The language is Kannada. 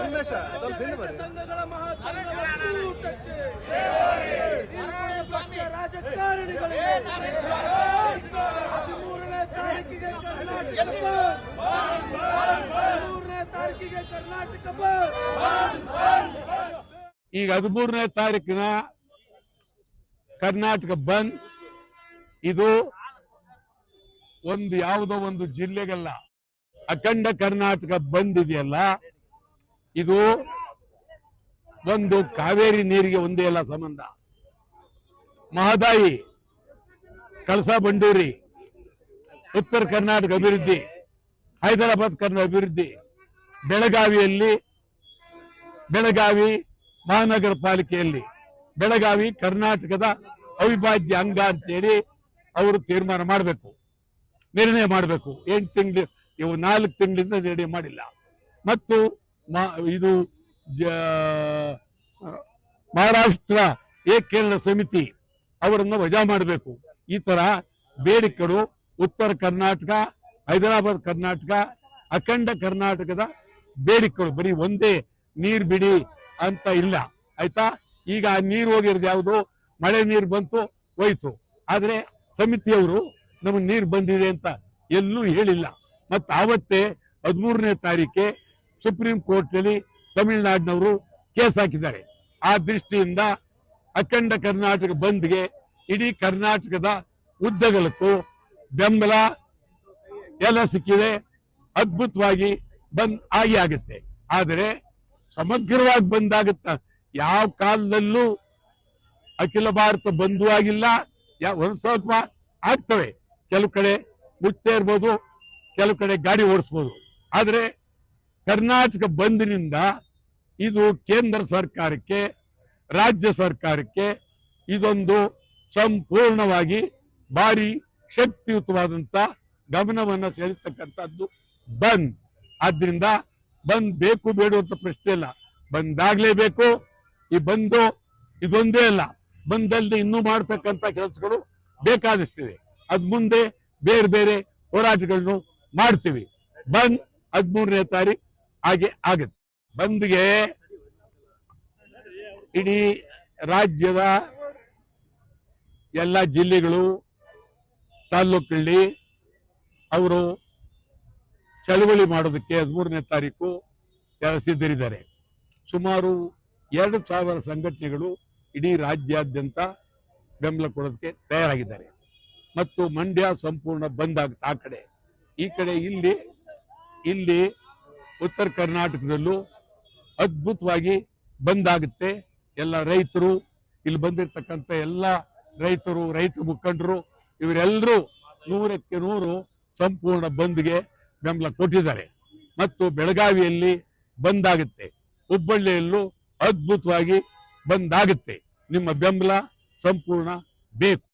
ಭ್ರಷ್ಟ ಸರ್ಕಾರಕ್ಕೆ ಸಂಘಗಳ ಮಹಾಸಂಘೂಟಕ್ಕೆ ರಾಜಕಾರಣಿಗಳಿಗೆ 13ನೇ ತಾರೀಕಿಗೆ ಕರ್ನಾಟಕ ಈಗ 13ನೇ ತಾರೀಕಿನ ಕರ್ನಾಟಕ ಬಂದ್ ಇದು ಯಾವುದೋ ಒಂದು ಜಿಲ್ಲೆಗಲ್ಲ, ಅಖಂಡ ಕರ್ನಾಟಕ ಬಂದ್ ಇದೆಯಲ್ಲ, ಇದು ಒಂದು ಕಾವೇರಿ ನೀರಿಗೆ ಒಂದೇ ಅಲ್ಲ ಸಂಬಂಧ. ಮಹದಾಯಿ, ಕಳಸಾ ಬಂಡೂರಿ, ಉತ್ತರ ಕರ್ನಾಟಕ ಅಭಿವೃದ್ಧಿ, ಹೈದರಾಬಾದ್ ಕರ್ನಾಟಕ ಅಭಿವೃದ್ಧಿ, ಬೆಳಗಾವಿ ಮಹಾನಗರ ಪಾಲಿಕೆಯಲ್ಲಿ ಬೆಳಗಾವಿ ಕರ್ನಾಟಕದ ಅವಿಭಾಜ್ಯ ಅಂಗ ಅಂತೇಳಿ ಅವರು ತೀರ್ಮಾನ ಮಾಡಬೇಕು, ನಿರ್ಣಯ ಮಾಡಬೇಕು. 8 ತಿಂಗಳು, ಇವು 4 ತಿಂಗಳಿಂದ ನಿರ್ಣಯ ಮಾಡಿಲ್ಲ. ಮತ್ತು ಇದು ಮಹಾರಾಷ್ಟ್ರ ಏಕೀಕರಣ ಸಮಿತಿ ಅವರನ್ನು ವಜಾ ಮಾಡಬೇಕು. ಈ ತರ ಬೇಡಿಕೆಗಳು ಉತ್ತರ ಕರ್ನಾಟಕ, ಹೈದರಾಬಾದ್ ಕರ್ನಾಟಕ, ಅಖಂಡ ಕರ್ನಾಟಕದ ಬೇಡಿಕೆಗಳು. ಬರೀ ಒಂದೇ ನೀರು ಬಿಡಿ ಅಂತ ಇಲ್ಲ, ಆಯ್ತಾ? ಈಗ ನೀರು ಹೋಗಿರೋದು ಯಾವುದು? ಮಳೆ ನೀರು ಬಂತು, ಹೋಯ್ತು. ಆದ್ರೆ ಸಮಿತಿಯವರು ನಮಗೆ ನೀರು ಬಂದಿದೆ ಅಂತ ಎಲ್ಲೂ ಹೇಳಿಲ್ಲ. ಮತ್ತು ಆವತ್ತೇ 13ನೇ ತಾರೀಕೆ ಸುಪ್ರೀಂ ಕೋರ್ಟ್ನಲ್ಲಿ ತಮಿಳುನಾಡಿನವರು ಕೇಸ್ ಹಾಕಿದ್ದಾರೆ. ಆ ದೃಷ್ಟಿಯಿಂದ ಅಖಂಡ ಕರ್ನಾಟಕ ಬಂದ್ಗೆ ಇಡೀ ಕರ್ನಾಟಕದ ಉದ್ದಗಲಕ್ಕೂ ಬೆಂಬಲ ಎಲ್ಲ ಸಿಕ್ಕಿದೆ. ಅದ್ಭುತವಾಗಿ ಬಂದ್ ಆಗುತ್ತೆ. ಆದರೆ ಸಮಗ್ರವಾಗಿ ಬಂದಾಗುತ್ತ ಯಾವ ಕಾಲದಲ್ಲೂ ಅಖಿಲ ಭಾರತ ಬಂಧು ಆಗಿಲ್ಲ. ಒಂದು ಸ್ವಲ್ಪ ಆಗ್ತವೆ, ಕೆಲವು ಕಡೆ ಮುಚ್ಚೇ ಇರ್ಬೋದು, ಕೆಲವು ಕಡೆ ಗಾಡಿ ಓಡಿಸ್ಬೋದು. ಆದರೆ ಕರ್ನಾಟಕ ಬಂದ್ನಿಂದ ಇದು ಕೇಂದ್ರ ಸರ್ಕಾರಕ್ಕೆ, ರಾಜ್ಯ ಸರ್ಕಾರಕ್ಕೆ ಇದೊಂದು ಸಂಪೂರ್ಣವಾಗಿ ಭಾರಿ ಶಕ್ತಿಯುತವಾದಂತ ಗಮನವನ್ನು ಸೆಳೆಸ್ತಕ್ಕಂಥದ್ದು ಬಂದ್. ಆದ್ರಿಂದ ಬಂದ್ ಬೇಕು ಬೇಡುವಂತ ಪ್ರಶ್ನೆ ಇಲ್ಲ, ಬಂದಾಗ್ಲೇಬೇಕು. ಈ ಬಂದು ಇದೊಂದೇ ಅಲ್ಲ, ಬಂದಲ್ಲದೆ ಇನ್ನೂ ಮಾಡತಕ್ಕಂಥ ಕೆಲಸಗಳು ಬೇಕಾದಷ್ಟಿದೆ. ಅದ್ ಮುಂದೆ ಬೇರೆ ಬೇರೆ ಹೋರಾಟಗಳನ್ನು ಮಾಡ್ತೀವಿ. ಬಂದ್ 13ನೇ ತಾರೀಕು ಹಾಗೆ ಆಗುತ್ತೆ. ಬಂದ್ಗೆ ಇಡೀ ರಾಜ್ಯದ ಎಲ್ಲ ಜಿಲ್ಲೆಗಳು, ತಾಲೂಕಲ್ಲಿ ಅವರು ಚಳವಳಿ ಮಾಡೋದಕ್ಕೆ 13ನೇ ತಾರೀಕು ಸಿದ್ಧರಿದ್ದಾರೆ. ಸುಮಾರು 2,000 ಸಂಘಟನೆಗಳು ಇಡೀ ರಾಜ್ಯಾದ್ಯಂತ ಬೆಂಬಲ ಕೊಡೋದಕ್ಕೆ ತಯಾರಾಗಿದ್ದಾರೆ. ಮತ್ತು ಮಂಡ್ಯ ಸಂಪೂರ್ಣ ಬಂದ್ ಆಗುತ್ತೆ. ಆ ಕಡೆ ಈ ಕಡೆ ಇಲ್ಲಿ ಉತ್ತರ ಕರ್ನಾಟಕದಲ್ಲೂ ಅದ್ಭುತವಾಗಿ ಬಂದ್ ಆಗುತ್ತೆ. ಎಲ್ಲ ರೈತರು, ಇಲ್ಲಿ ಬಂದಿರತಕ್ಕಂಥ ಎಲ್ಲ ರೈತರು, ರೈತ ಮುಖಂಡರು, ಇವರೆಲ್ಲರೂ 100ಕ್ಕೆ 100 ಸಂಪೂರ್ಣ ಬಂದ್ಗೆ ಬೆಂಬಲ ಕೊಟ್ಟಿದ್ದಾರೆ. ಮತ್ತು ಬೆಳಗಾವಿಯಲ್ಲಿ ಬಂದಾಗುತ್ತೆ, ಹುಬ್ಬಳ್ಳಿಯಲ್ಲೂ ಅದ್ಭುತವಾಗಿ ಬಂದಾಗುತ್ತೆ. ನಿಮ್ಮ ಬೆಂಬಲ ಸಂಪೂರ್ಣ ಬೇಕು.